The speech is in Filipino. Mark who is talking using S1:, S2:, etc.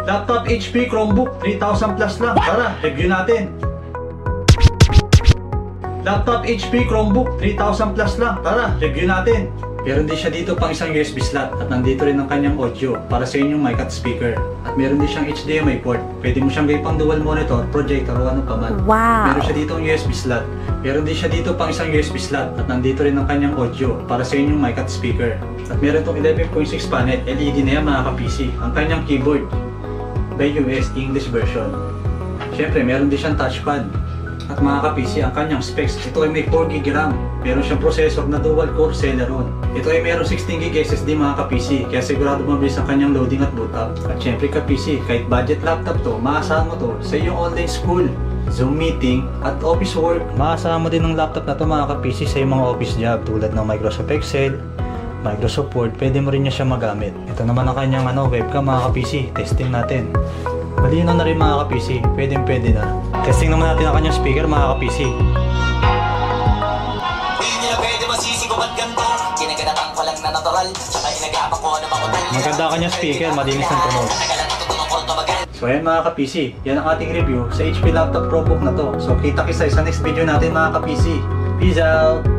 S1: Laptop HP Chromebook 3000 plus lang. Tara, review natin. Laptop HP Chromebook 3000 plus lang. Tara, review natin. Meron din siya dito pang isang USB slot at nandito rin ang kanyang audio para sa inyong mic at speaker. At meron din siyang HDMI port. Pwede mo siyang gaypang dual monitor, projector o ano pa man.
S2: Wow!
S1: Meron siya dito ang USB slot. Meron din siya dito pang isang USB slot at nandito rin ang kanyang audio para sa inyong mic at speaker. At meron itong 11.6 panel LED na yan mga ka-PC. Ang kanyang keyboard by US English version. Siyempre meron din siyang touchpad. At mga ka-PC, ang kanyang specs, ito ay may 4GB RAM. Meron siyang processor na dual core Celeron. Ito ay meron 16GB SSD mga ka-PC, kaya sigurado mabilis ang kanyang loading at boot up. At syempre ka-PC, kahit budget laptop to, maasahan mo to sa iyong online school, Zoom meeting, at office work. Maasahan mo din ng laptop na to mga ka-PC sa iyong mga office job tulad ng Microsoft Excel, Microsoft Word, pwede mo rin niya siya magamit. Ito naman ang kanyang webcam mga ka-PC, testing natin. Malinaw na rin mga ka-PC, pwede na. Testing naman natin ang kanyang speaker mga ka-PC. Maganda ang kanyang speaker, malinis ng tunog. So ayan mga ka-PC, yan ang ating review sa HP Laptop Chromebook na to. So kita-kits sa next video natin mga ka-PC. Peace out!